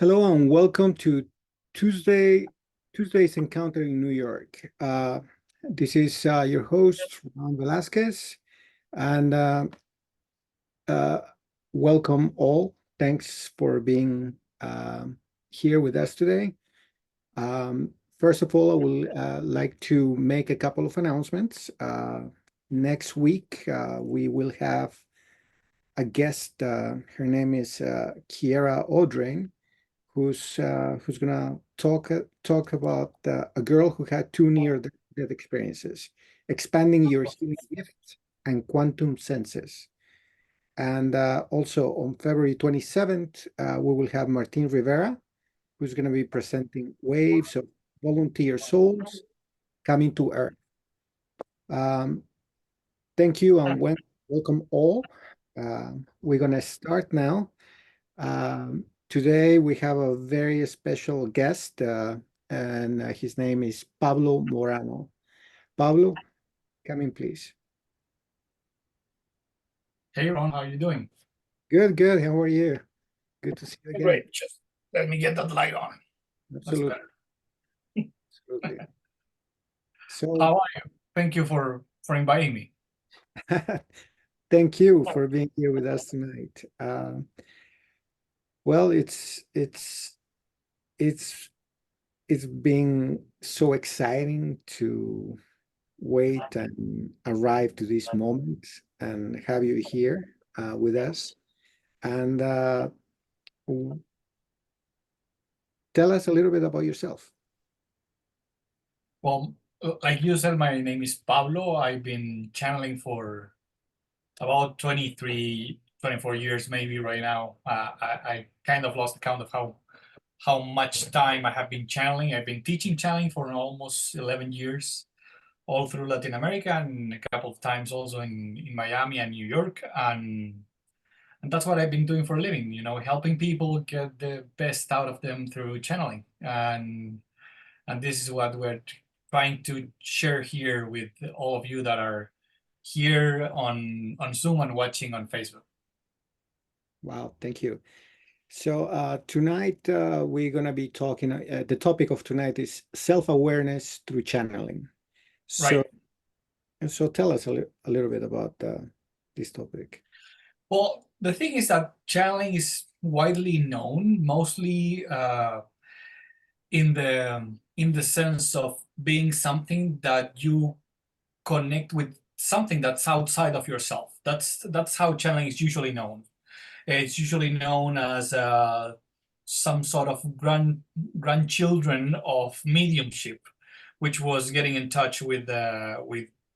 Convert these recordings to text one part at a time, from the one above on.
Hello and welcome to Tuesday's Encounter in New York. This is your host, Ron Velasquez, and uh, welcome all. Thanks for being here with us today. First of all, I will like to make a couple of announcements. Next week, we will have a guest. Her name is Kiera Odrain, who's gonna talk about a girl who had two near-death experiences, expanding your healing gifts and quantum senses. And also on February 27th, we will have Martin Rivera, who's going to be presenting waves of volunteer souls coming to Earth. Um, Thank you and welcome all. We're going to start now. Today we have a very special guest, and his name is Pablo Morano. Pablo, come in, please. Hey Ron, how are you doing? Good, good. How are you? Good to see you again. Great. Just let me get that light on. That's Absolutely, better. absolutely. So, How are you? Thank you for inviting me. thank you for being here with us tonight. Well, it's it's been so exciting to wait and arrive to this moment and have you here with us. And w- tell us a little bit about yourself. Well, like you said, my name is Pablo. I've been channeling for about 23, 24 years maybe right now. I kind of lost count of how much time I have been channeling. I've been teaching channeling for almost 11 years, all through Latin America and a couple of times also in Miami and New York. And that's what I've been doing for a living, helping people get the best out of them through channeling. And this is what we're trying to share here with all of you that are here on Zoom and watching on Facebook. Wow, thank you. So tonight we're going to be talking, the topic of tonight is self-awareness through channeling. So, Right. so tell us a little bit about this topic. Well, the thing is that channeling is widely known, mostly in the sense of being something that you connect with something that's outside of yourself. That's how channeling is usually known. It's usually known as some sort of grandchildren of mediumship, which was getting in touch with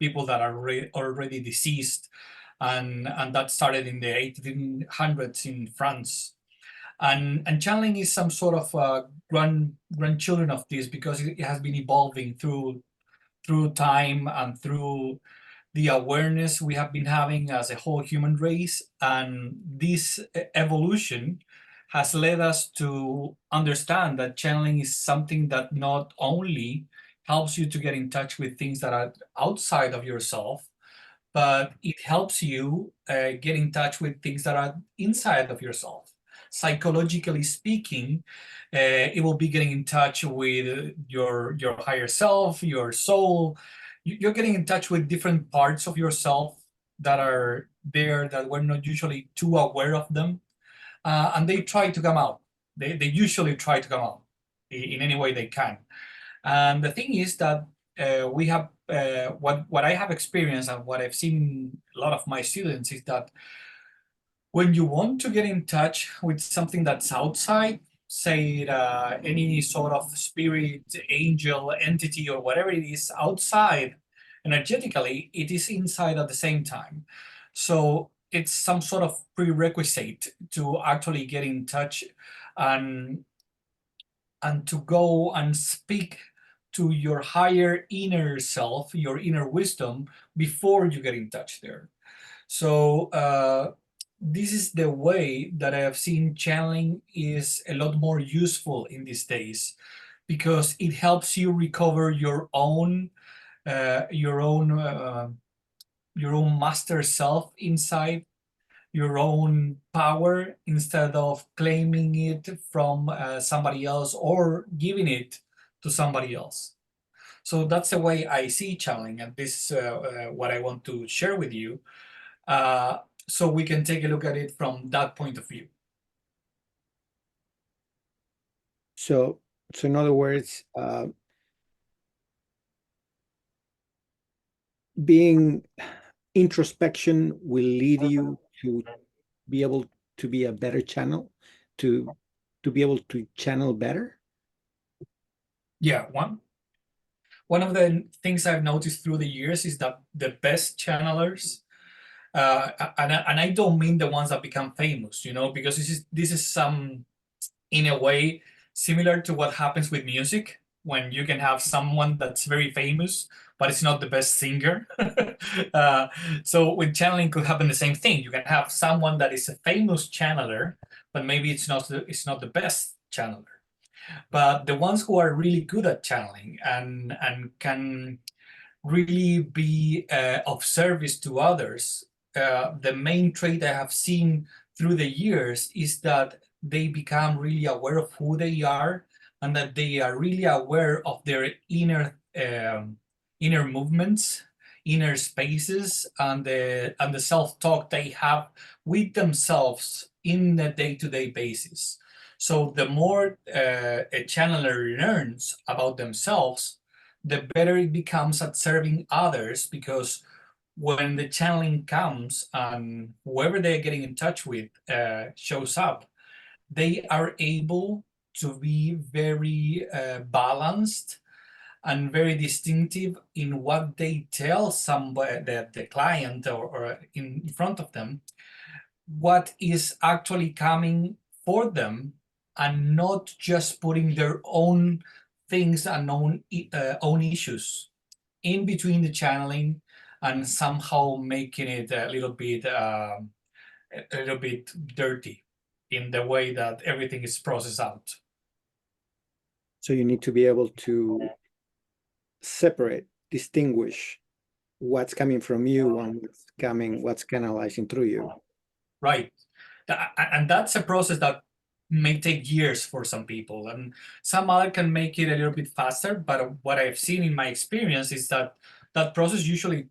people that are already deceased, and that started in the 1800s in France. And channeling is some sort of grandchildren of this because it has been evolving through time and through the awareness we have been having as a whole human race. And this evolution has led us to understand that channeling is something that not only helps you to get in touch with things that are outside of yourself, but it helps you get in touch with things that are inside of yourself. Psychologically speaking, it will be getting in touch with your higher self, your soul. You're getting in touch with different parts of yourself that are there that we're not usually too aware of them, and they try to come out. They usually try to come out in any way they can. And the thing is that we have what I have experienced and what I've seen a lot of my students is that when you want to get in touch with something that's outside, say any sort of spirit, angel, entity, or whatever it is outside energetically, it is inside at the same time. So it's some sort of prerequisite to actually get in touch and to go and speak to your higher inner self, your inner wisdom, before you get in touch there. So this is the way that I have seen channeling is a lot more useful in these days, because it helps you recover uh, your own your own master self inside. your own power instead of claiming it from somebody else or giving it to somebody else. So that's the way I see channeling, and this is what I want to share with you, uh, so we can take a look at it from that point of view. So, so in other words, being introspection will lead you to be able to be a better channel, to to be able to channel better. Yeah, one of the things I've noticed through the years is that the best channelers, and I don't mean the ones that become famous, because this is some, in a way, similar to what happens with music, when you can have someone that's very famous but it's not the best singer. uh, so with channeling could happen the same thing. You can have someone that is a famous channeler, but maybe it's not the best channeler. But the ones who are really good at channeling and can really be of service to others, the main trait I have seen through the years is that they become really aware of who they are, and that they are really aware of their inner movements, inner spaces, and the self-talk they have with themselves in a day-to-day basis. So the more a channeler learns about themselves, the better it becomes at serving others, because when the channeling comes and whoever they're getting in touch with shows up, they are able to be very balanced and very distinctive in what they tell somebody, the client, or in front of them, what is actually coming for them, and not just putting their own things and own issues in between the channeling, and somehow making it a little bit dirty in the way that everything is processed out. So you need to be able to separate, distinguish what's coming from you and what's canalizing through you. Right. And that's a process that may take years for some people, and some other can make it a little bit faster. But what I've seen in my experience is that that process usually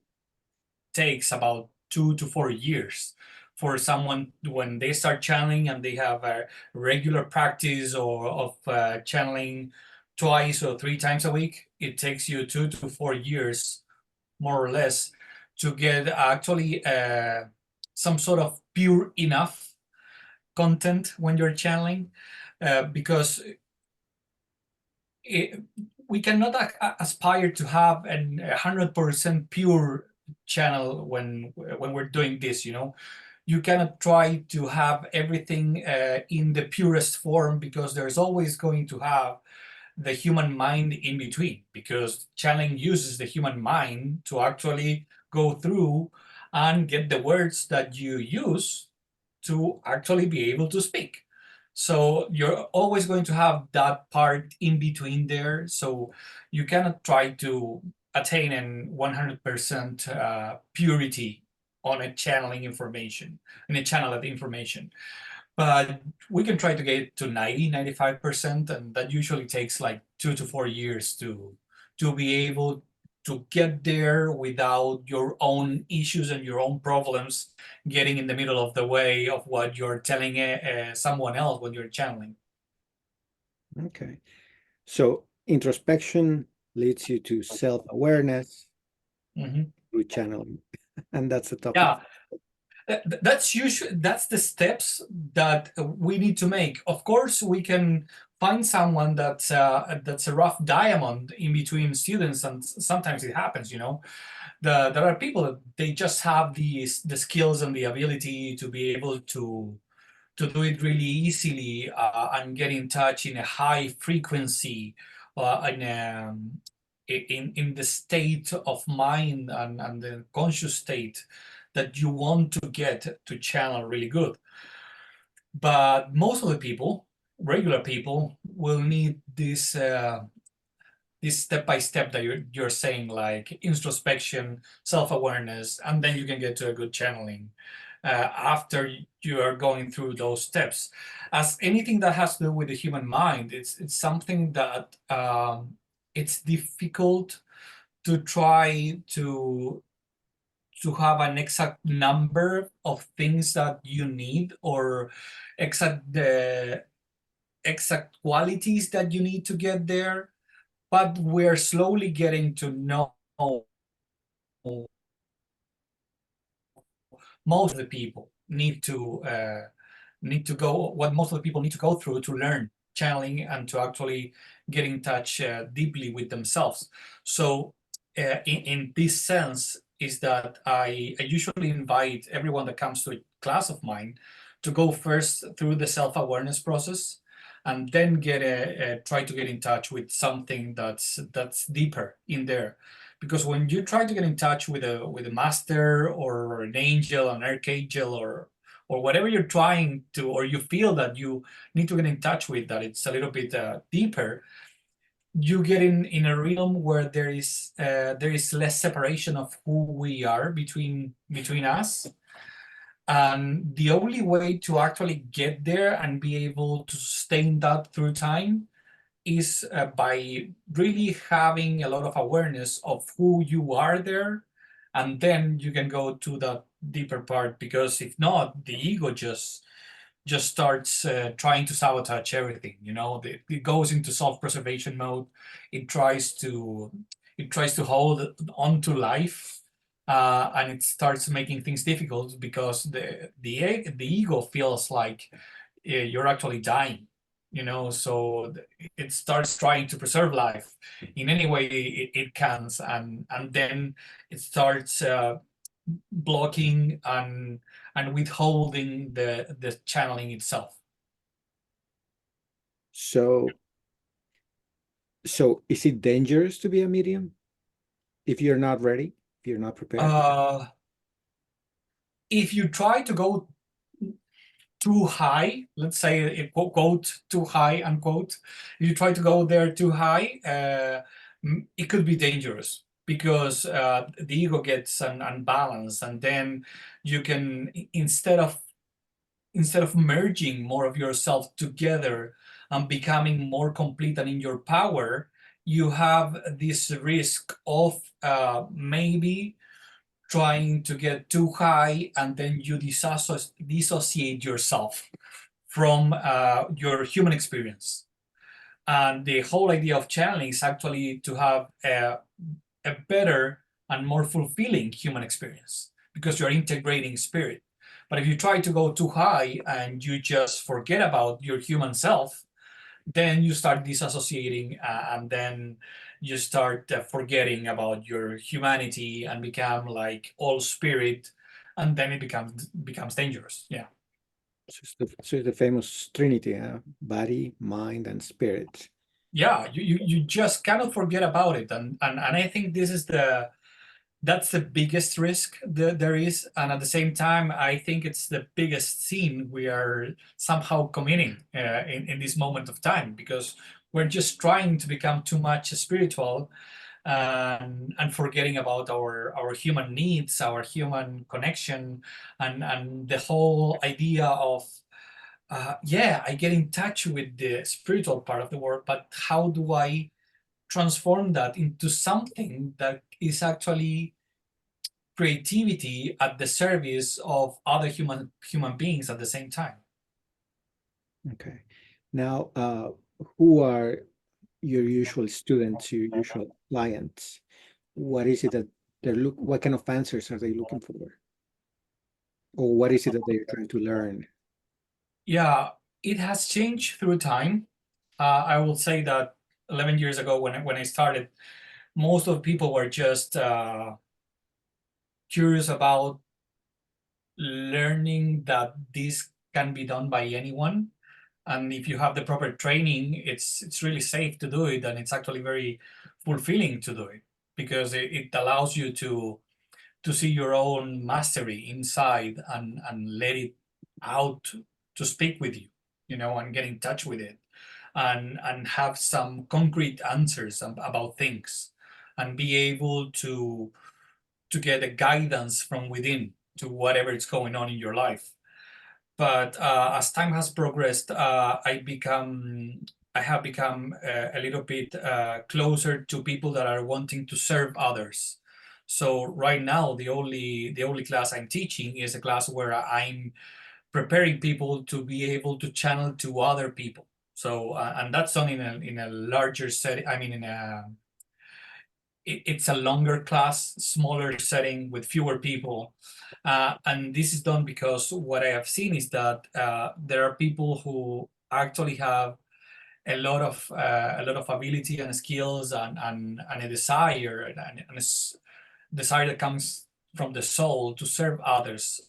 takes about 2 to 4 years for someone, when they start channeling and they have a regular practice or of channeling twice or 3 times a week. It takes you 2 to 4 years, more or less, to get actually some sort of pure enough content when you're channeling, because it, we cannot aspire to have a 100% pure channel when we're doing this. You cannot try to have everything in the purest form, because there's always going to have the human mind in between, because channeling uses the human mind to actually go through and get the words that you use to actually be able to speak. So you're always going to have that part in between there. So you cannot try to attain an 100% purity on a channeling information, in a channel of information. But we can try to get to 90, 95%, and that usually takes like 2 to 4 years to be able to get there without your own issues and your own problems getting in the middle of the way of what you're telling someone else when you're channeling. Okay. So introspection leads you to self-awareness Mhm. through channeling. And that's the topic. Yeah, that's the steps that we need to make. Of course, we can find someone that's a rough diamond in between students, and sometimes it happens. There are people that they just have the skills and the ability to be able to do it really easily, and get in touch in a high frequency, in the state of mind and the conscious state that you want to get to channel really good. But most of the people, regular people, will need this step by step that you're saying, like introspection, self-awareness, and then you can get to a good channeling. after you are going through those steps. As anything that has to do with the human mind, it's something that it's difficult to try to have an exact number of things that you need, or the exact qualities that you need to get there, but we're slowly getting to know most of the people need to go what most of the people need to go through to learn channeling and to actually get in touch deeply with themselves. So in this sense is that I usually invite everyone that comes to a class of mine to go first through the self-awareness process, and then try to get in touch with something that's deeper in there. Because when you try to get in touch with a master or an angel, an archangel, or whatever you're trying to, or you feel that you need to get in touch with, that it's a little bit deeper, you get in a realm where there is less separation of who we are between us. And the only way to actually get there and be able to sustain that through time is by really having a lot of awareness of who you are there, and then you can go to that deeper part. Because if not, the ego just starts trying to sabotage everything. It goes into self-preservation mode. It tries to hold on to life, and it starts making things difficult because the ego feels like you're actually dying. So it starts trying to preserve life in any way it can, and then it starts blocking and withholding the channeling itself. So, so is it dangerous to be a medium if you're not ready, if you're not prepared? uh if you try to go too high, let's say quote too high unquote, if you try to go there too high, it could be dangerous, because the ego gets unbalanced, and then you can, instead of merging more of yourself together and becoming more complete and in your power, you have this risk of maybe trying to get too high, and then you dissociate yourself from your human experience. And the whole idea of channeling is actually to have a better and more fulfilling human experience, because you're integrating spirit. But if you try to go too high and you just forget about your human self, then you start disassociating, and then you start forgetting about your humanity and become like all spirit, and then it becomes dangerous. Yeah. So the famous Trinity, body, mind, and spirit. Yeah, you just cannot forget about it. And I think that's the biggest risk there is. And at the same time, I think it's the biggest sin we are somehow committing in this moment of time, because we're just trying to become too much spiritual, and forgetting about our human needs, our human connection, and the whole idea of yeah, I get in touch with the spiritual part of the world, but how do I transform that into something that is actually creativity at the service of other human beings at the same time? Okay. Now, who are your usual students, your usual clients? What is it that what kind of answers are they looking for? Or what is it that they're trying to learn? Yeah, it has changed through time. I will say that 11 years ago, when I started, most of the people were just curious about learning that this can be done by anyone. And if you have the proper training, it's really safe to do it, and it's actually very fulfilling to do it, because it allows you to see your own mastery inside, and let it out to speak with you, and get in touch with it, and have some concrete answers about things, and be able to get a guidance from within, to whatever is going on in your life. But as time has progressed, I have become a little bit closer to people that are wanting to serve others. So right now, the only class I'm teaching is a class where I'm preparing people to be able to channel to other people. So and that's done in a larger setting. I mean, it's a longer class, smaller setting with fewer people. And this is done because what I have seen is that there are people who actually have a lot of ability and skills and a desire and desire that comes from the soul to serve others.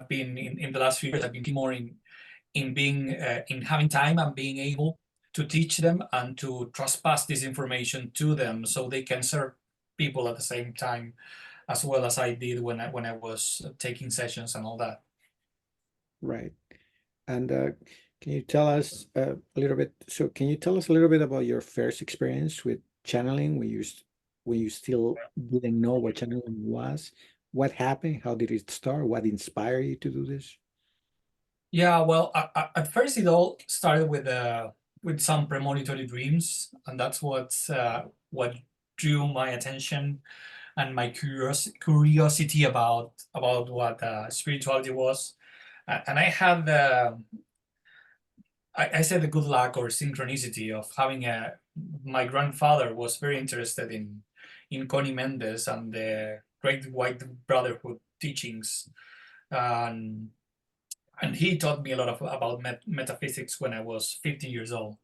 Been in the last few years, I've been more in being in having time and being able to teach them and to trespass this information to them so they can serve people at the same time as well as I did when I was taking sessions and all that. Right. And can you tell us a little bit? So, can you tell us a little bit about your first experience with channeling when when you still didn't know what channeling was? What happened? How did it start? What inspired you to do this? Yeah, well, at first it all started with some premonitory dreams, and that's what drew my attention and my curiosity about what spirituality was. And I had I said the good luck or synchronicity of having a my grandfather was very interested in Connie Mendes and the Great White Brotherhood teachings, and and he taught me a lot about metaphysics when I was 15 years old.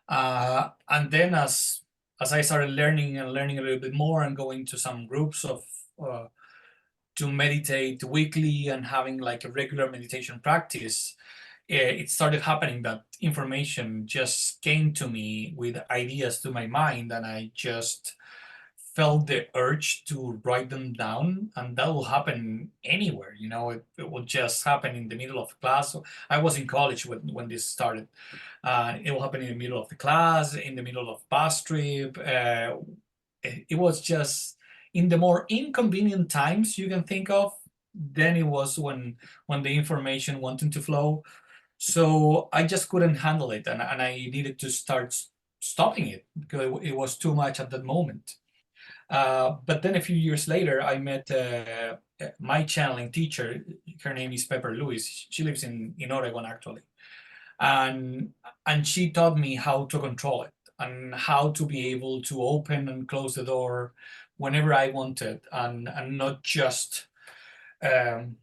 And then as I started learning and learning a little bit more and going to some groups of uh, to meditate weekly and having like a regular meditation practice, it started happening that information just came to me with ideas to my mind, and I just felt the urge to write them down, and that will happen anywhere. It will just happen in the middle of class. I was in college when this started. It will happen in the middle of the class, in the middle of bus trip. It was just in the more inconvenient times you can think of. Then it was when the information wanted to flow. So I just couldn't handle it, and I needed to start stopping it because it was too much at that moment. But then a few years later, I met my channeling teacher. Her name is Pepper Lewis. She lives in Oregon, actually. And, and she taught me how to control it and how to be able to open and close the door whenever I wanted, and not um,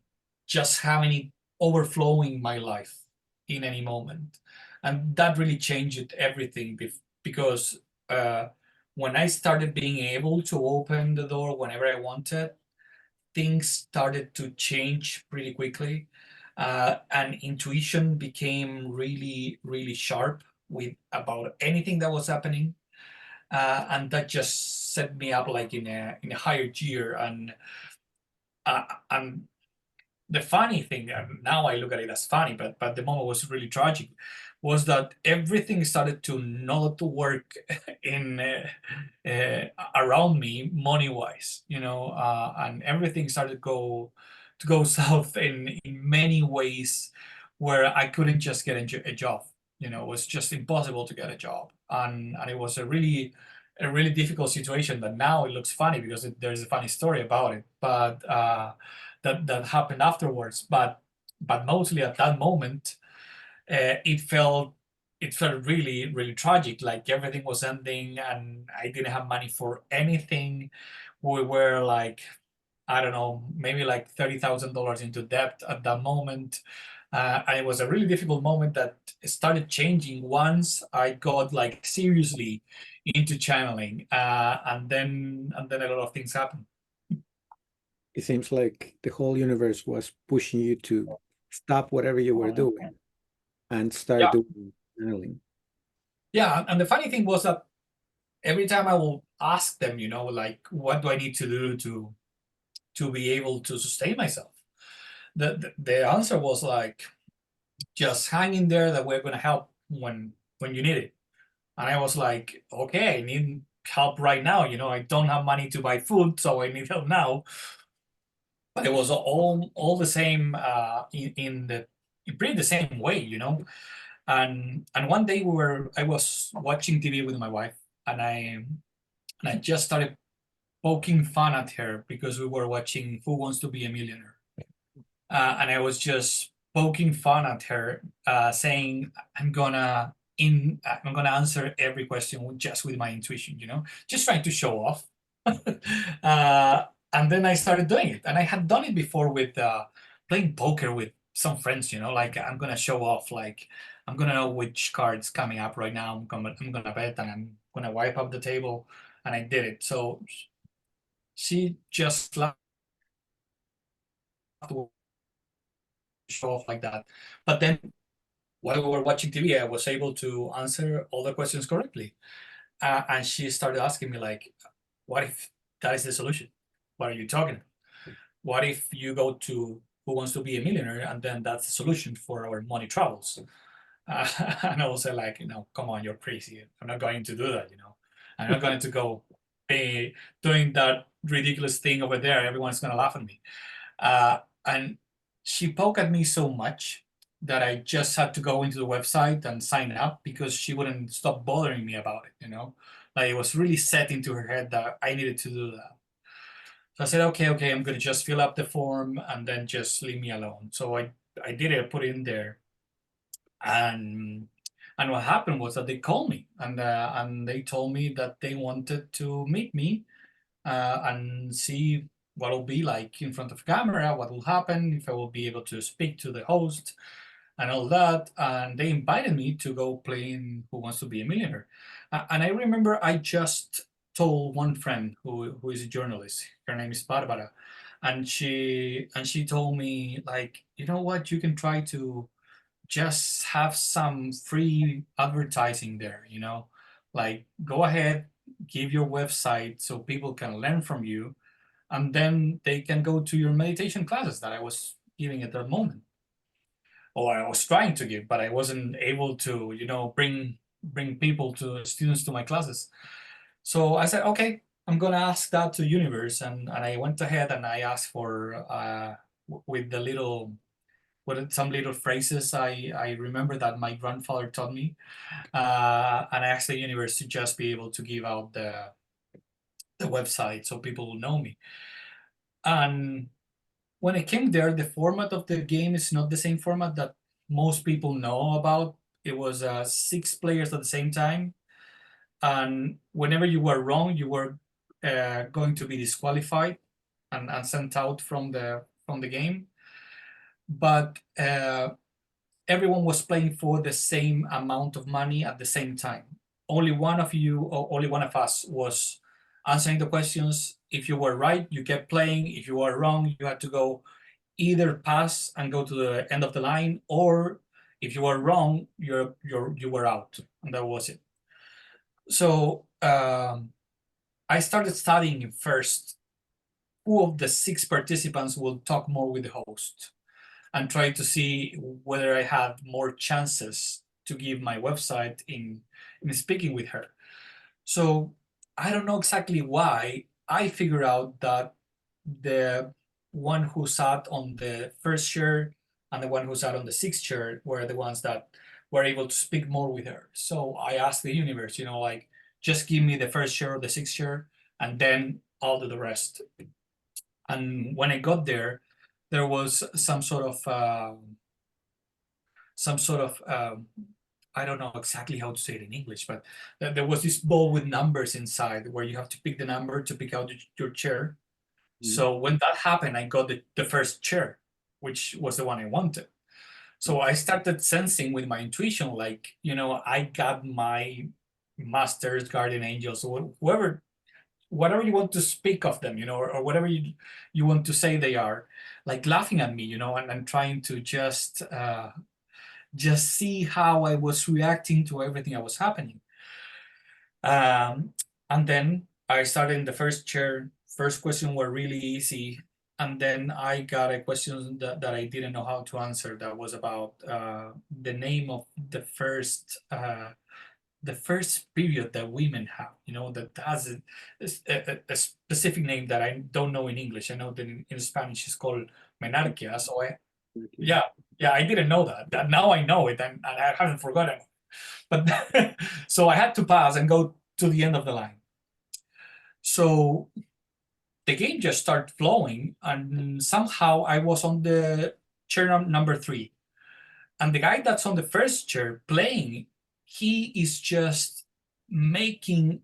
just having it overflowing my life in any moment. And that really changed everything because uh, when I started being able to open the door whenever I wanted, things started to change pretty quickly. And intuition became really, really sharp with about anything that was happening. And that just set me up like in a higher gear. And the funny thing, and now I look at it as funny, but the moment was really tragic, was that everything started to not work in around me money wise, and everything started to go south in many ways, where I couldn't just get a job. It was just impossible to get a job, and it was a really difficult situation. That now it looks funny because there's a funny story about it, but that happened afterwards. But mostly at that moment, it felt really, really tragic. Like everything was ending, and I didn't have money for anything. We were like, I don't know, maybe like $30,000 into debt at that moment. And it was a really difficult moment that started changing once I got like seriously into channeling, and then a lot of things happened. It seems like the whole universe was pushing you to stop whatever you were doing and start Yeah, doing channeling. yeah. And the funny thing was that every time I will ask them, like, what do I need to do to be able to sustain myself? The answer was like, just hang in there, that we're gonna help when you need it. And I was like, okay, I need help right now. I don't have money to buy food, so I need help now. But it was all the same, in pretty the same way. And one day I was watching TV with my wife, and I just started poking fun at her because we were watching Who Wants to Be a Millionaire. And I was just poking fun at her, saying, I'm gonna answer every question just with my intuition, just trying to show off. uh, and then I started doing it, and I had done it before with playing poker with some friends. Like, I'm gonna show off, like I'm gonna know which card's coming up right now. I'm gonna bet, and I'm gonna wipe up the table, and I did it. So she just laughed, show off like that. But then while we were watching TV, I was able to answer all the questions correctly. And she started asking me, like, what if that is the solution? What are you talking about? What if you go to Who Wants to Be a Millionaire, and then that's the solution for our money travels? And I was like, come on, you're crazy. I'm not going to do that. I'm not going to go be doing that ridiculous thing over there. Everyone's going to laugh at me. And she poked at me so much that I just had to go into the website and sign up because she wouldn't stop bothering me about it. Like, it was really set into her head that I needed to do that. So I said, okay, I'm gonna just fill up the form and then just leave me alone. So I did it, put it in there, and what happened was that they called me, and they told me that they wanted to meet me, and see what will be like in front of camera, what will happen, if I will be able to speak to the host and all that. And they invited me to go play in Who Wants to Be a Millionaire. And I remember I just told one friend who is a journalist. Her name is Barbara, and she told me, like, you know what, you can try to just have some free advertising there. Like, go ahead, give your website so people can learn from you, and then they can go to your meditation classes that I was giving at that moment, or I was trying to give, but I wasn't able to, bring people to students to my classes. So I said, okay, I'm gonna ask that to universe, and I went ahead and I asked for, with the little, with some little phrases I remember that my grandfather taught me, and I asked the universe to just be able to give out the website so people will know me. And when I came there, the format of the game is not the same format that most people know about. It was, 6 players at the same time, and whenever you were wrong, you were, going to be disqualified and sent out from the game. But everyone was playing for the same amount of money at the same time. Only one of you, or only one of us, was answering the questions. If you were right, you kept playing. If you were wrong, you had to go either pass and go to the end of the line, or if you were wrong, you were out, and that was it. So I started studying first who of the 6 participants will talk more with the host, and try to see whether I had more chances to give my website in speaking with her. So I don't know exactly why. I figured out that the one who sat on the first chair and the one who sat on the 6th chair were the ones that were able to speak more with her. So I asked the universe, like, just give me the first chair or the 6th chair, and then I'll do the rest. And when I got there was some sort of I don't know exactly how to say it in English, but there was this ball with numbers inside where you have to pick the number to pick out your chair. Mhm. So when that happened, I got the first chair, which was the one I wanted. So I started sensing with my intuition, like, I got my masters, guardian angels, or whoever, whatever you want to speak of them, or whatever you want to say they are, like, laughing at me, and trying to just see how I was reacting to everything that was happening. Um, and then I started in the first chair. First question were really easy. And then I got a question that I didn't know how to answer, that was about, the name of the first the first period that women have, that has a specific name that I don't know in English. I know that in Spanish it's called menarquia. So Okay. yeah, yeah, I didn't know that. Now I know it, and I haven't forgotten. But so I had to pass and go to the end of the line. So the game just started flowing, and somehow I was on the chair number 3. And the guy that's on the first chair playing, he is just making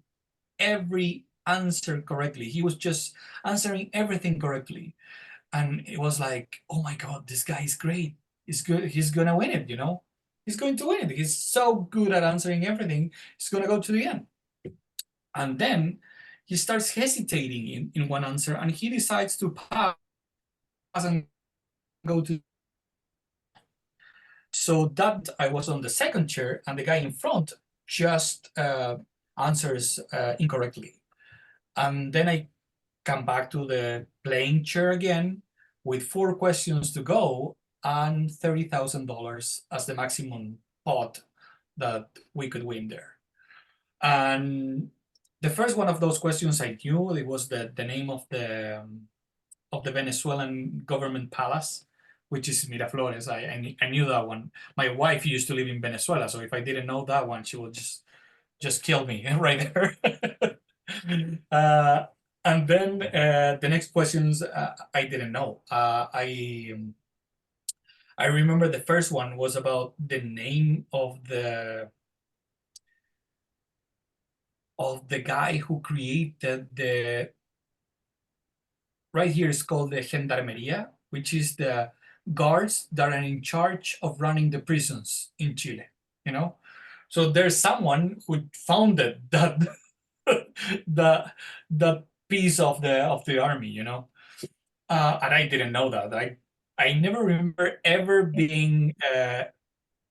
every answer correctly. He was just answering everything correctly. And it was like, oh my God, this guy is great. He's good. He's going to win it, He's going to win it. He's so good at answering everything. He's going to go to the end. And then he starts hesitating in one answer, and he decides to pass and go to. So that I was on the second chair, and the guy in front just answers incorrectly. And then I come back to the playing chair again with 4 questions to go and $30,000 as the maximum pot that we could win there. And the first one of those questions I knew. It was the name of the Venezuelan government palace, which is Miraflores. I knew that one. My wife used to live in Venezuela, so if I didn't know that one, she would just kill me right there. uh, and then the next questions I didn't know. I remember the first one was about the name of the guy who created the. Right here is called the Gendarmeria, which is the guards that are in charge of running the prisons in Chile. You know, so there's someone who founded that the that piece of the army. And I didn't know that. I never remember ever being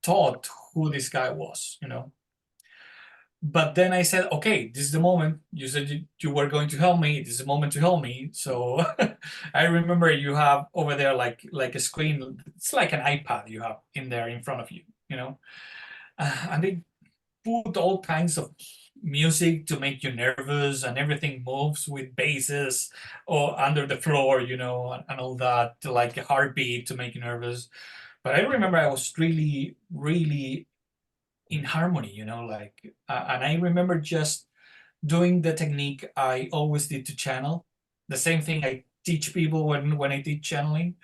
taught who this guy was. But then I said, okay, this is the moment. You said you were going to help me. This is the moment to help me. So I remember you have over there like a screen. It's like an iPad you have in there in front of you. And they put all kinds of music to make you nervous, and everything moves with basses or under the floor, and all that, like a heartbeat to make you nervous. But I remember I was really, really in harmony, and I remember just doing the technique I always did to channel, the same thing I teach people when I teach channeling.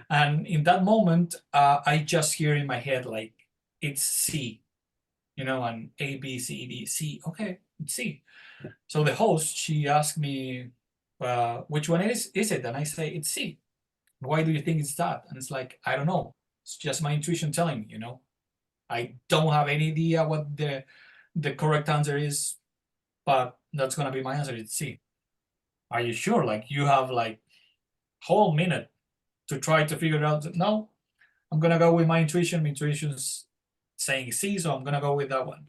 And in that moment, I just hear in my head like it's C, and A, B, C, D, C. Okay, it's C. So the host, she asked me, which one is it? And I say it's C. Why do you think it's that? And it's like, I don't know. It's just my intuition telling me. I don't have any idea what the correct answer is, but that's gonna be my answer. It's C. Are you sure? Like you have like whole minute to try to figure it out. No, I'm gonna go with my intuition. My intuition's saying C, so I'm gonna go with that one.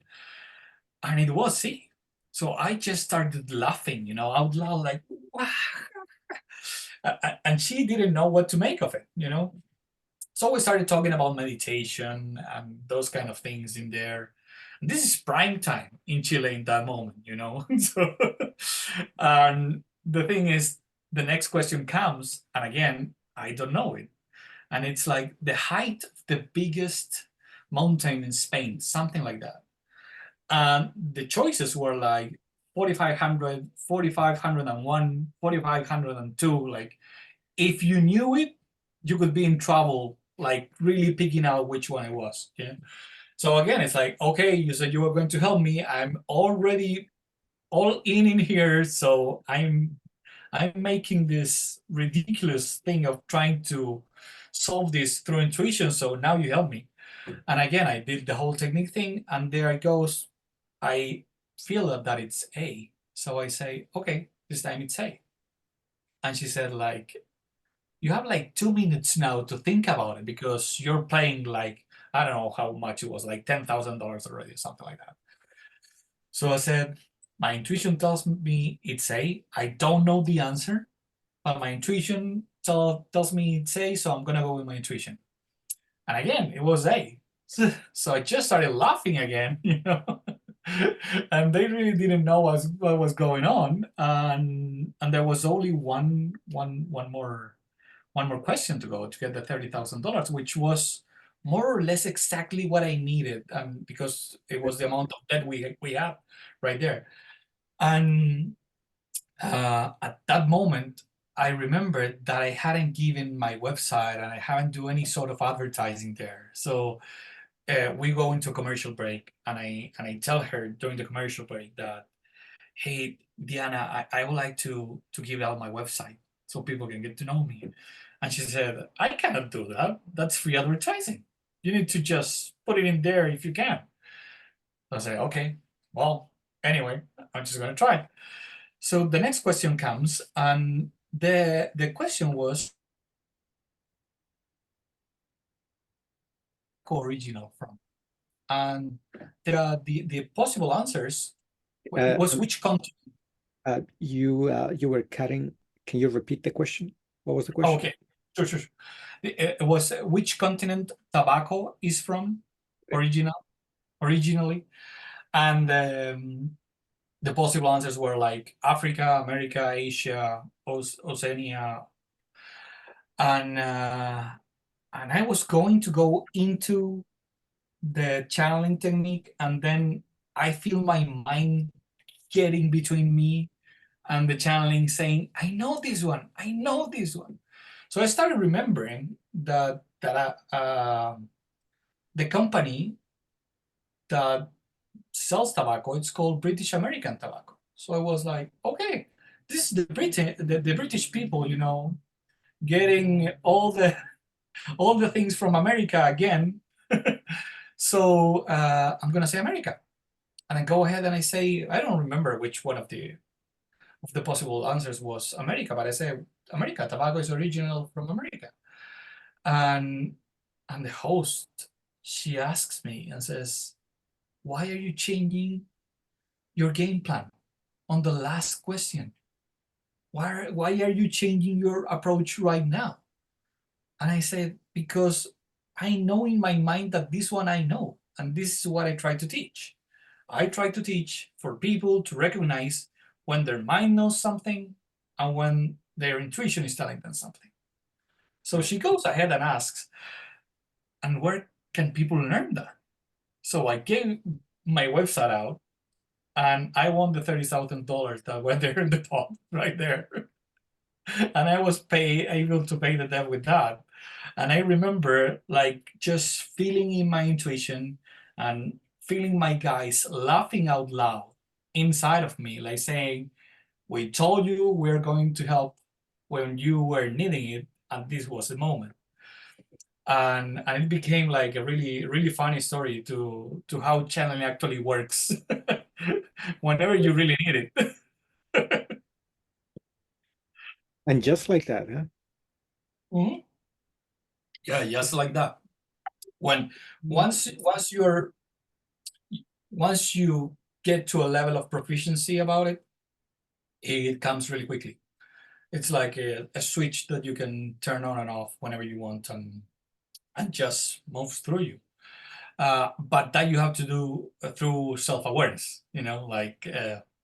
And it was C. So I just started laughing, out loud, like, wow. And she didn't know what to make of it. So we started talking about meditation and those kind of things in there. And this is prime time in Chile in that moment. So, and the thing is, the next question comes, and again, I don't know it. And it's like the height of the biggest mountain in Spain, something like that. And the choices were like 4,500, 4,501, 4,502. Like, if you knew it, you could be in trouble, like really picking out which one it was. Yeah. So again, it's like, okay, you said you were going to help me. I'm already all in here, so I'm making this ridiculous thing of trying to solve this through intuition. So now you help me. And again, I did the whole technique thing, and there it goes. I feel that it's A. So I say, okay, this time it's A. And she said, like, you have like 2 minutes now to think about it because you're playing like, I don't know how much it was, like $10,000 already, or something like that. So I said, my intuition tells me it's A. I don't know the answer, but my intuition tells me it's A, so I'm gonna go with my intuition. And again, it was A. So I just started laughing again. and they really didn't know what was going on. And there was only one more question to go to get the $30,000, which was more or less exactly what I needed, because it was the amount of debt we had right there. And at that moment, I remembered that I hadn't given my website and I haven't do any sort of advertising there. So we go into a commercial break, and I tell her during the commercial break that, hey, Diana, I would like to give out my website so people can get to know me. And she said, I cannot do that. That's free advertising. You need to just put it in there if you can. I say, okay, well, anyway, I'm just going to try. So the next question comes, and the question was original from, and the possible answers Uh, was which country. you were cutting. Can you repeat the question? What was the Oh, question? okay, sure. It was which continent tobacco is from, Okay. originally, and the possible answers were like Africa, America, Asia, Oceania, and I was going to go into the channeling technique, and then I feel my mind getting between me and the channeling, saying, "I know this one. I know this one." So I started remembering that the company that sells tobacco, it's called British American Tobacco. So I was like, okay, this is the British people, getting all the things from America again. So I'm gonna say America, and I go ahead and I say, I don't remember which one of the possible answers was America, but I say America. Tobacco is original from America, and the host, she asks me and says, "Why are you changing your game plan on the last question? Why are you changing your approach right now?" And I said, because I know in my mind that this one I know, and this is what I try to teach. I try to teach for people to recognize when their mind knows something and when their intuition is telling them something. So she goes ahead and asks, and where can people learn that? So I gave my website out, and I won the $30,000 that were there in the pot right there. And I was able to pay the debt with that. And I remember like just feeling in my intuition and feeling my guys laughing out loud inside of me, like saying, "We told you we're going to help when you were needing it, and this was the moment." And it became like a really funny story to how channeling actually works whenever you really need it. And just like that, huh? Mhm. Yeah, just like that. When Mm. once you get to a level of proficiency about it, it comes really quickly. It's like a switch that you can turn on and off whenever you want, and just moves through you. But that you have to do through self-awareness, like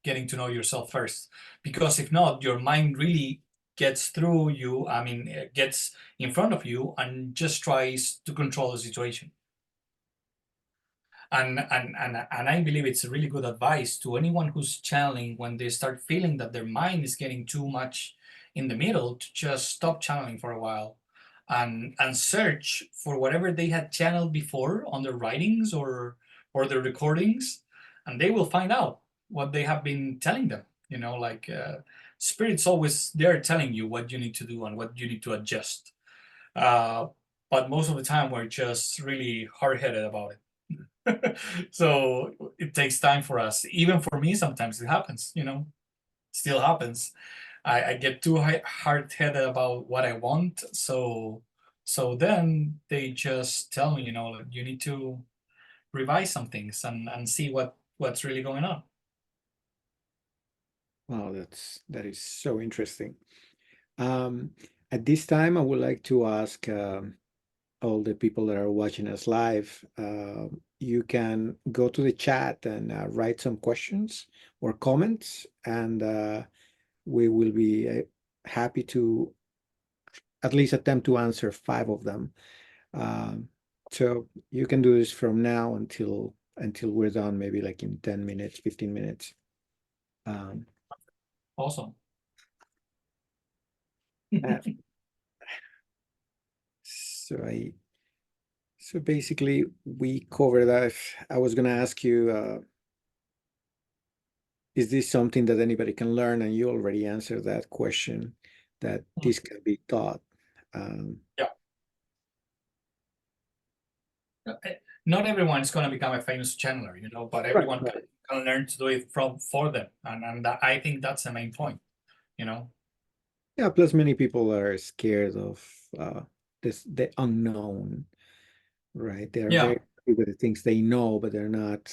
getting to know yourself first. Because if not, your mind really gets through you, I mean, gets in front of you and just tries to control the situation. And I believe it's a really good advice to anyone who's channeling when they start feeling that their mind is getting too much in the middle, to just stop channeling for a while and search for whatever they had channeled before on their writings or their recordings, and they will find out what they have been telling them. Like spirit's always there telling you what you need to do and what you need to adjust. Uh, but most of the time we're just really hard-headed about it. So it takes time for us. Even for me, sometimes it happens, still happens. I get too hard-headed about what I want. So then they just tell me, like, you need to revise some things and see what's really going on. Wow, that is so interesting. Um, at this time, I would like to ask all the people that are watching us live, you can go to the chat and write some questions or comments, and we will be happy to at least attempt to answer 5 of them. Um, so you can do this from now until we're done, maybe like in 10 minutes, 15 minutes. Um, Awesome. uh, so I so basically we covered that. I was gonna ask you, is this something that anybody can learn? And you already answered that question, that this can be taught. Um, Yeah. Not everyone is going to become a famous channeler, but right, everyone right. can learn to do it for them, and I think that's the main point, you know. Yeah, plus many people are scared of the unknown, right? They're Yeah, very happy with the things they know, but they're not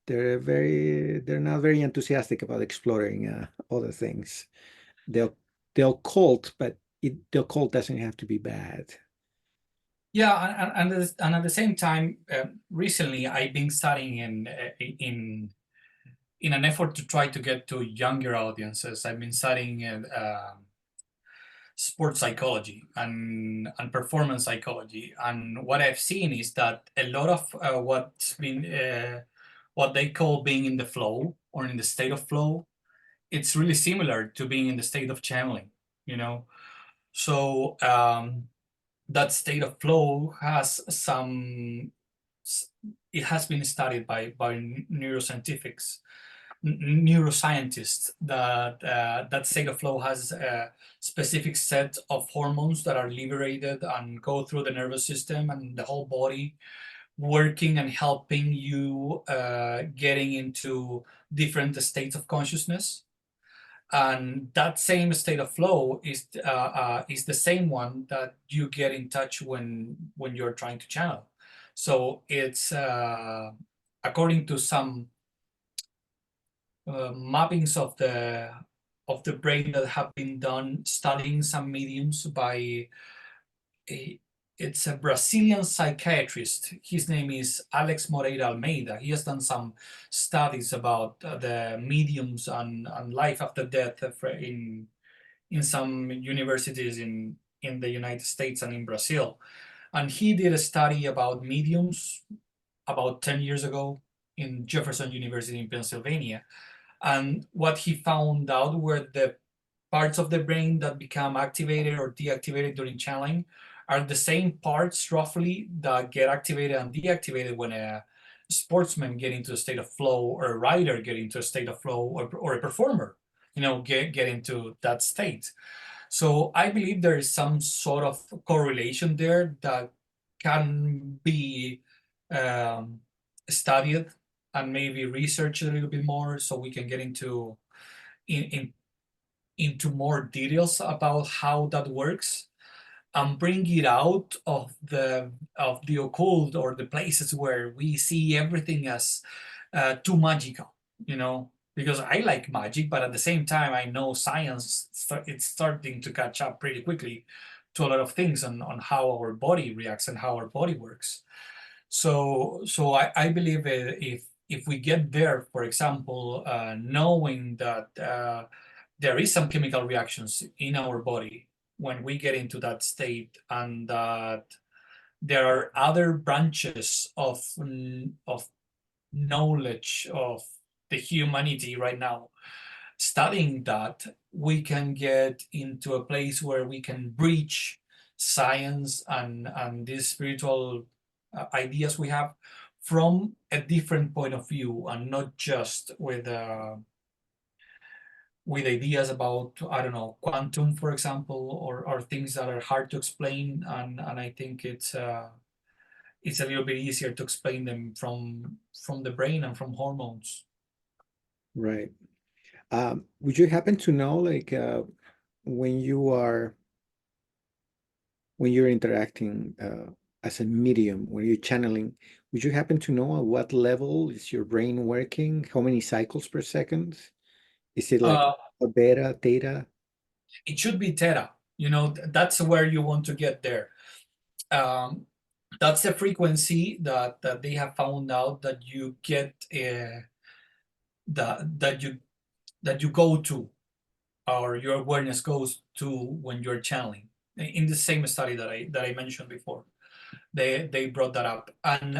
very enthusiastic about exploring other things. They'll they'll cult, but the cult doesn't have to be bad. yeah, and at the same time, recently I've been studying in an effort to try to get to younger audiences. I've been studying sports psychology and performance psychology, and what I've seen is that a lot of what they call being in the flow or in the state of flow, it's really similar to being in the state of channeling, you know. So that state of flow has some. It has been studied by neuroscientifics, neuroscientists, that that state of flow has a specific set of hormones that are liberated and go through the nervous system and the whole body, working and helping you getting into different states of consciousness. And that same state of flow is the same one that you get in touch when you're trying to channel. So it's according to some mappings of the brain that have been done studying some mediums by a, it's a Brazilian psychiatrist. His name is Alex Moreira Almeida. He has done some studies about the mediums and life after death in some universities in the United States and in Brazil. And he did a study about mediums about 10 years ago in Jefferson University in Pennsylvania. And what he found out were the parts of the brain that become activated or deactivated during channeling are the same parts roughly that get activated and deactivated when a sportsman get into a state of flow, or a writer get into a state of flow, or a performer, get into that state. So I believe there is some sort of correlation there that can be um, studied and maybe researched a little bit more, so we can get in, into more details about how that works, and bring it out of the occult, or the places where we see everything as too magical, because I like magic, but at the same time I know science it's starting to catch up pretty quickly to a lot of things on how our body reacts and how our body works. So I believe if we get there, for example, knowing that there is some chemical reactions in our body when we get into that state, and that there are other branches of knowledge of the humanity right now studying that, we can get into a place where we can breach science and these spiritual ideas we have from a different point of view, and not just with ideas about, I don't know, quantum, for example, or things that are hard to explain. And I think it's a little bit easier to explain them from the brain and from hormones. Right. Would you happen to know, like, when you are when you're interacting as a medium, when you're channeling, would you happen to know at what level is your brain working? How many cycles per second? Is it like Uh, a beta, theta? it should be theta. That's where you want to get there. Um, That's the frequency that they have found out that you get that you go to, or your awareness goes to when you're channeling. In the same study that I mentioned before, they brought that up, and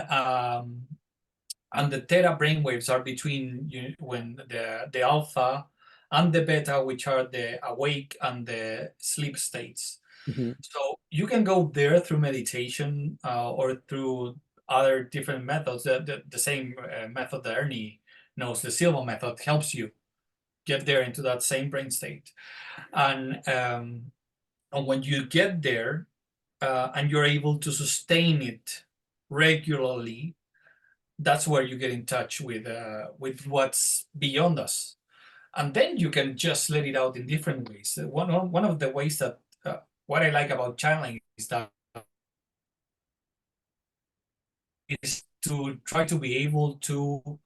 the theta brainwaves are between when the alpha and the beta, which are the awake and the sleep states. Hmm. So you can go there through meditation, or through other different methods. The same method that Ernie knows, the Silva method, helps you get there into that same brain state. And when you get there, and you're able to sustain it regularly, that's where you get in touch with what's beyond us, and then you can just let it out in different ways. One of the ways that what I like about channeling is that is to try to be able to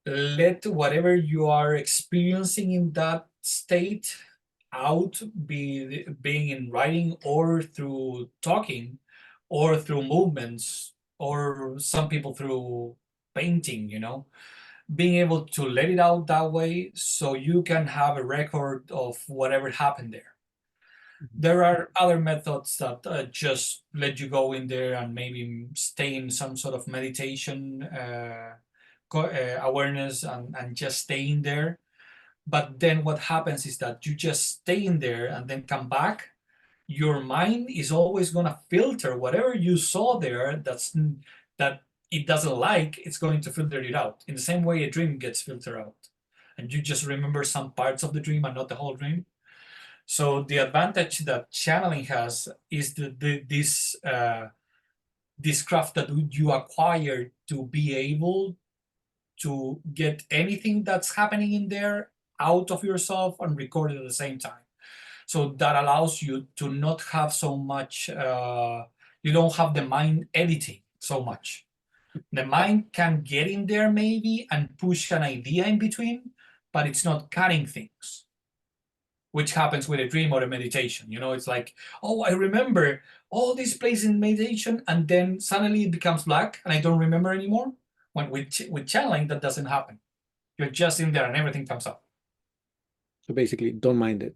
let whatever you are experiencing in that state out, being in writing or through talking or through movements, or some people through painting, being able to let it out that way so you can have a record of whatever happened there. There are other methods that just let you go in there and maybe stay in some sort of meditation awareness, and just stay in there. But then what happens is that you just stay in there and then come back. Your mind is always going to filter whatever you saw there that it doesn't like. It's going to filter it out in the same way a dream gets filtered out, and you just remember some parts of the dream and not the whole dream. So the advantage that channeling has is this craft that you acquire to be able to get anything that's happening in there out of yourself and record it at the same time. So that allows you to not have so much, you don't have the mind editing so much. The mind can get in there maybe and push an idea in between, but it's not cutting things, which happens with a dream or a meditation. It's like, oh, I remember all these places in meditation, and then suddenly it becomes black and I don't remember anymore. When with channeling, that doesn't happen. You're just in there and everything comes up. So basically, don't mind it.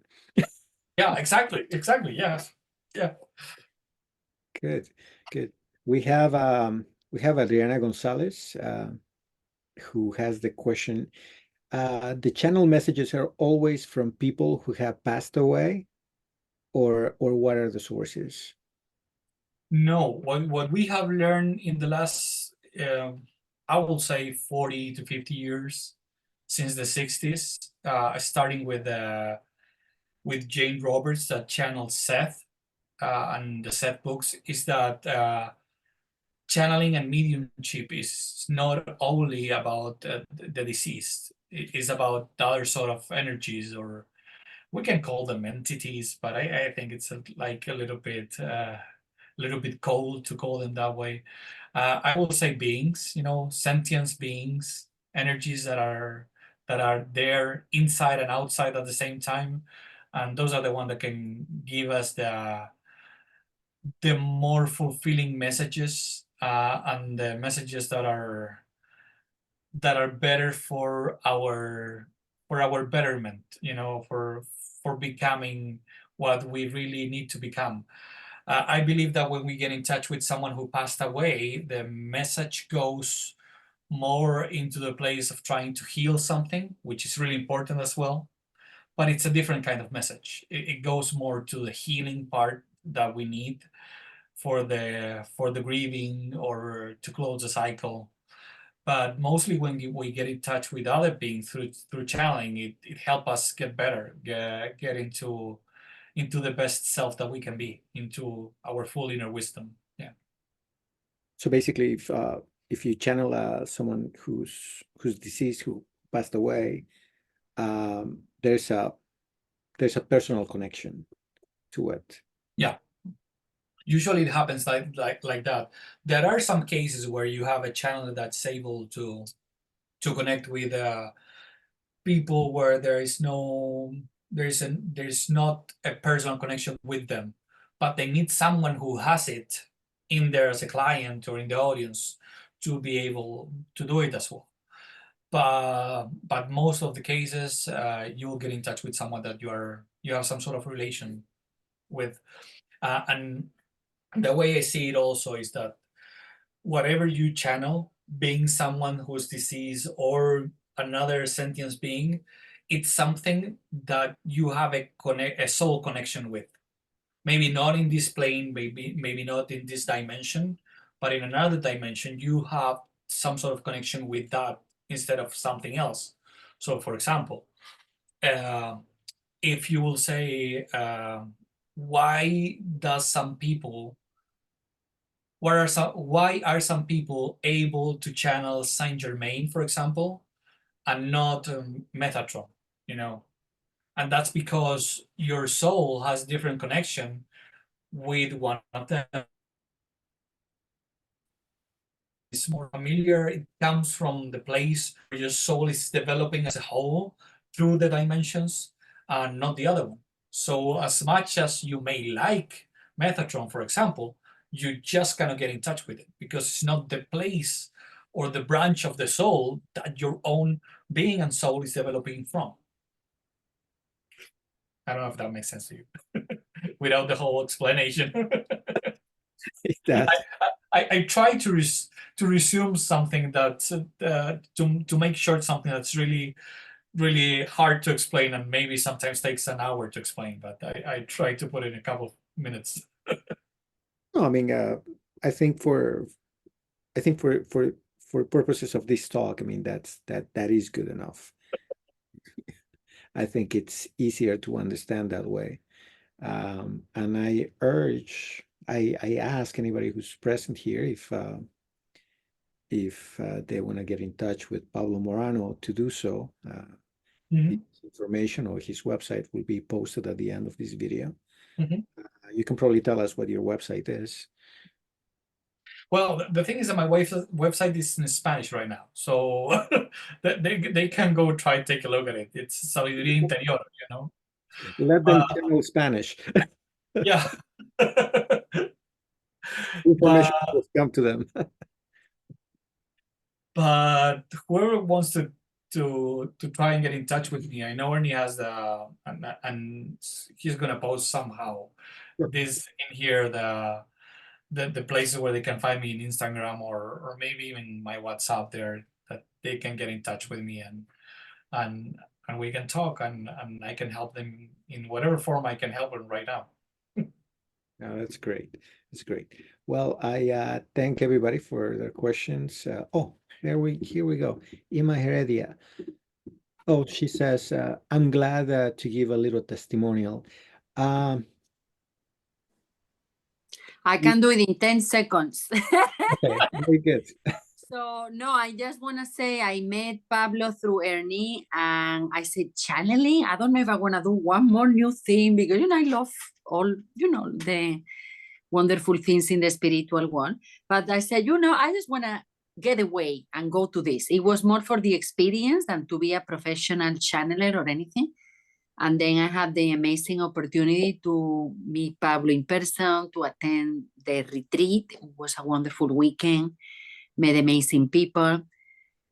Yeah, exactly. Yes. Yeah. Good, good. We have Adriana Gonzalez, who has the question. The channel messages are always from people who have passed away, or what are the sources? No, what we have learned in the last, I will say 40 to 50 years, since the 60s, starting with Jane Roberts that channeled Seth, and the Seth books, is that channeling and mediumship is not only about the deceased. It is about other sort of energies, or we can call them entities, but I think it's like a little bit cold to call them that way. I will say beings, sentient beings, energies that are there inside and outside at the same time, and those are the ones that can give us the more fulfilling messages, and the messages that are better for our betterment, for becoming what we really need to become. I believe that when we get in touch with someone who passed away, the message goes more into the place of trying to heal something, which is really important as well. But it's a different kind of message. It goes more to the healing part that we need for the grieving, or to close the cycle. But mostly when we get in touch with other beings through channeling, it helps us get better, get into the best self that we can be, into our full inner wisdom. Yeah. So basically, if you channel someone who's deceased, who passed away, there's a personal connection to it. Yeah. Usually it happens like that. There are some cases where you have a channel that's able to connect with people where there's not a personal connection with them, but they need someone who has it in there as a client or in the audience to be able to do it as well. But most of the cases, you will get in touch with someone that you have some sort of relation with, and the way I see it also is that whatever you channel, being someone who's deceased or another sentient being, it's something that you have a soul connection with. Maybe not in this plane, maybe not in this dimension, but in another dimension, you have some sort of connection with that instead of something else. So, for example, uh, if you will say, why does some people why are some people able to channel Saint Germain, for example, and not Metatron, you know? And that's because your soul has different connection with one of them. It's more familiar. It comes from the place where your soul is developing as a whole through the dimensions, and not the other one. So as much as you may like Metatron, for example, you just cannot get in touch with it because it's not the place or the branch of the soul that your own being and soul is developing from. I don't know if that makes sense to you without the whole explanation. That's I try to resume something that's to make short something that's really hard to explain and maybe sometimes takes an hour to explain, but I try to put it in a couple of minutes. no, I mean, I think for purposes of this talk, I mean, that is good enough. I think it's easier to understand that way. And I ask anybody who's present here if they want to get in touch with Pablo Morano to do so. Mhm, His information or his website will be posted at the end of this video. mhm. You can probably tell us what your website is. Well, the thing is that my website is in Spanish right now, so they can go try take a look at it. It's Sabiduría Interior, you know. Let them Uh, channel Spanish. yeah. Information but will come to them. but whoever wants to try and get in touch with me, I know Ernie has and he's gonna post somehow Sure. this in here the places where they can find me in Instagram or maybe even my WhatsApp there that they can get in touch with me and and we can talk and I can help them in whatever form I can help them right now. No, that's great. That's great. Well, I thank everybody for their questions. Oh, here we go. Ima Heredia. Oh, she says, I'm glad to give a little testimonial. Um, I can do it in 10 seconds. okay, very good. So, no, I just want to say I met Pablo through Ernie and I said, channeling, I don't know if I want to do one more new thing because, I love all, the wonderful things in the spiritual world. But I said, I just want to get away and go to this. It was more for the experience than to be a professional channeler or anything. And then I had the amazing opportunity to meet Pablo in person, to attend the retreat. It was a wonderful weekend, met amazing people.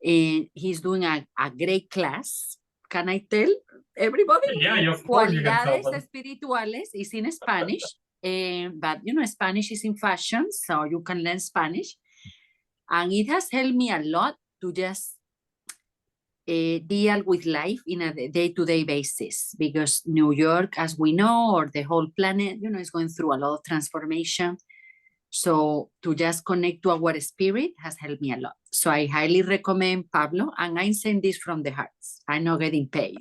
And he's doing a great class. Can I tell everybody? Yeah, of course you can tell Cualidades them. Espirituales is in Spanish. But, Spanish is in fashion, so you can learn Spanish. And it has helped me a lot to just deal with life in a day-to-day basis because New York, as we know, or the whole planet, is going through a lot of transformation. So to just connect to our spirit has helped me a lot. So I highly recommend Pablo, and I'm saying this from the heart. I'm not getting paid,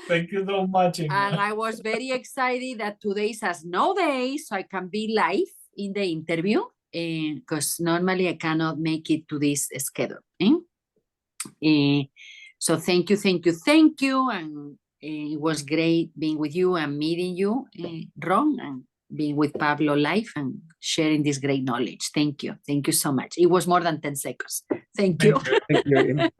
Thank you so much. And I was very excited that today is a snow day, so I can be live in the interview because normally I cannot make it to this schedule. So thank you. And it was great being with you and meeting you, Ron, and being with Pablo live and sharing this great knowledge. Thank you so much. It was more than 10 seconds. Thank you. Thank you.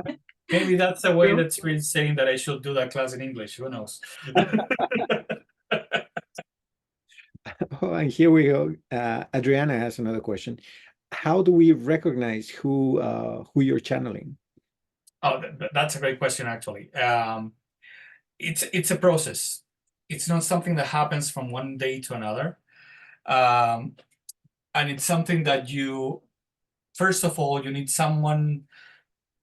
Maybe that's the way that Spirit's saying that I should do that class in English. Who knows? Oh, and here we go. Adriana has another question. How do we recognize who you're channeling? Oh, that's a great question, actually. It's a process. It's not something that happens from one day to another. Um, and it's something that you, first of all, you need someone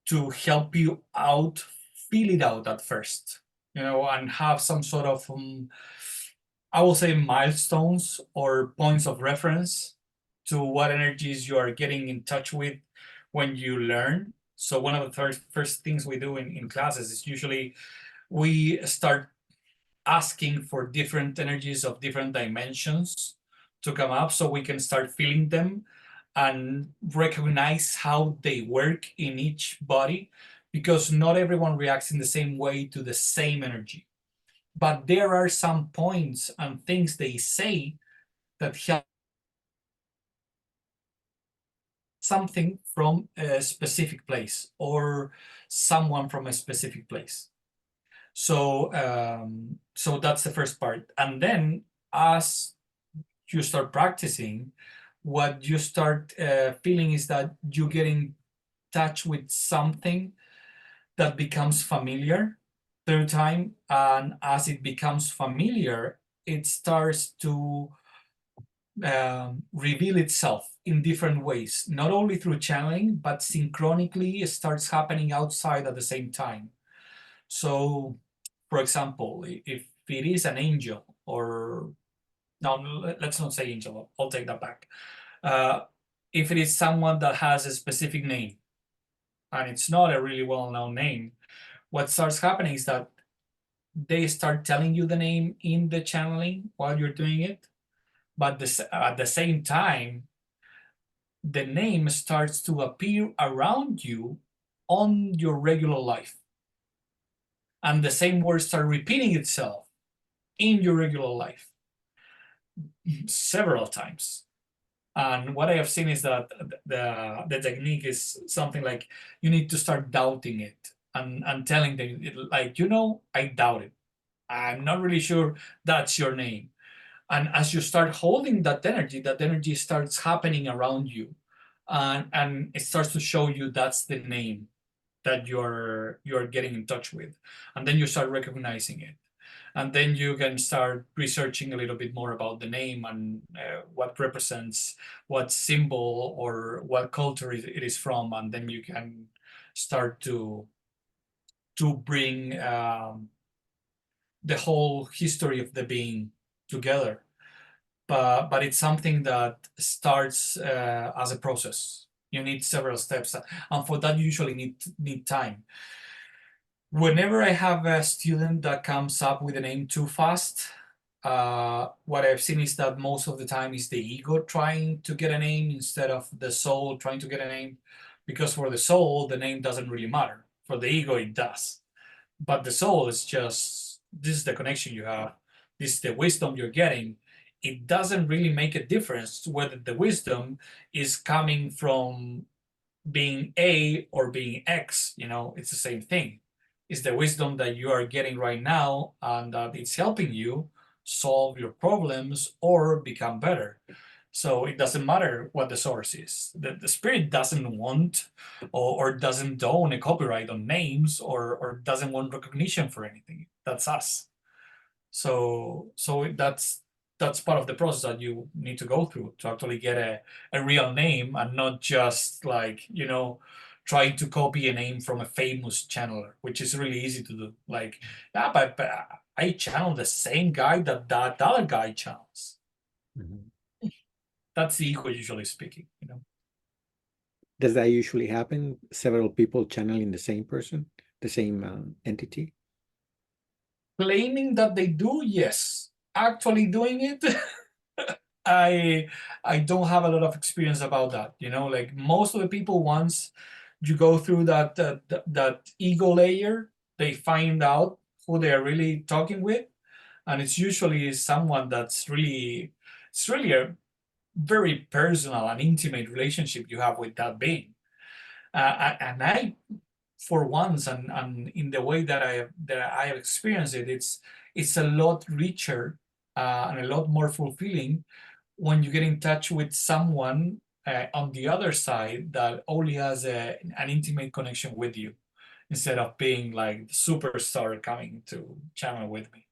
to help you out, feel it out at first, and have some sort of, I will say, milestones or points of reference to what energies you are getting in touch with when you learn. So one of the first things we do in classes is usually we start asking for different energies of different dimensions to come up so we can start feeling them and recognize how they work in each body, because not everyone reacts in the same way to the same energy. But there are some points and things they say that help something from a specific place or someone from a specific place. So that's the first part. And then as you start practicing, what you start feeling is that you get in touch with something that becomes familiar through time. And as it becomes familiar, it starts to reveal itself in different ways, not only through channeling, but synchronically it starts happening outside at the same time. So, for example, if it is an angel, or no, let's not say angel, I'll take that back. If it is someone that has a specific name and it's not a really well-known name, what starts happening is that they start telling you the name in the channeling while you're doing it, but at the same time, the name starts to appear around you on your regular life. And the same words start repeating itself in your regular life several times. And what I have seen is that the technique is something like you need to start doubting it and telling them, like, I doubt it. I'm not really sure that's your name. And as you start holding that energy starts happening around you. And it starts to show you that's the name that you're getting in touch with. And then you start recognizing it. And then you can start researching a little bit more about the name and what represents what symbol or what culture it is from. And then you can start to bring the whole history of the being together. But it's something that starts as a process. You need several steps, and for that you usually need time. Whenever I have a student that comes up with a name too fast, what I've seen is that most of the time is the ego trying to get a name instead of the soul trying to get a name. Because for the soul, the name doesn't really matter. For the ego, it does. But the soul is just, this is the connection you have. This is the wisdom you're getting. It doesn't really make a difference whether the wisdom is coming from being A or being X. It's the same thing. It's the wisdom that you are getting right now, and that it's helping you solve your problems or become better. So it doesn't matter what the source is. The spirit doesn't want or doesn't own a copyright on names or doesn't want recognition for anything. That's us. So that's part of the process that you need to go through to actually get a real name, and not just like, trying to copy a name from a famous channeler, which is really easy to do. Like, yeah, but I channel the same guy that other guy channels. Mhm. That's the ego usually speaking. Does that usually happen? Several people channeling the same person, the same entity? Claiming that they do, yes. Actually doing it, I don't have a lot of experience about that. Like most of the people, once you go through that ego layer, they find out who they are really talking with, and it's usually someone it's really a very personal and intimate relationship you have with that being. And I, for once, and in the way that I have experienced it, it's a lot richer and a lot more fulfilling when you get in touch with someone on the other side that only has an intimate connection with you, instead of being like the superstar coming to channel with me.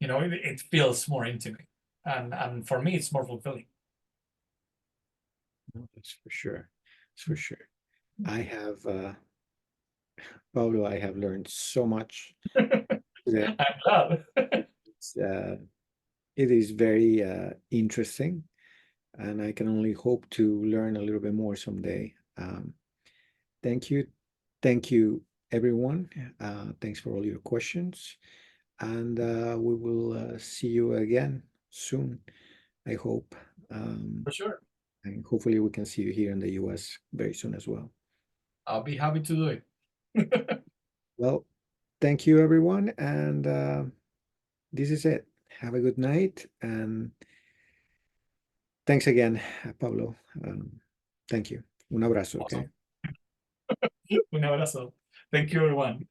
You know, it feels more intimate, and for me, it's more fulfilling. No, that's for sure. That's for sure. I have, Pablo, I have learned so much today. I'm glad. It's, it is very interesting, and I can only hope to learn a little bit more someday. Thank you. Thank you, everyone. Thanks for all your questions. And we will see you again soon, I hope. For sure. And hopefully we can see you here in the US very soon as well. I'll be happy to do it. Well, thank you, everyone. And this is it. Have a good night. And thanks again, Pablo. Thank you. Un abrazo, okay? Awesome. Un abrazo. Thank you, everyone.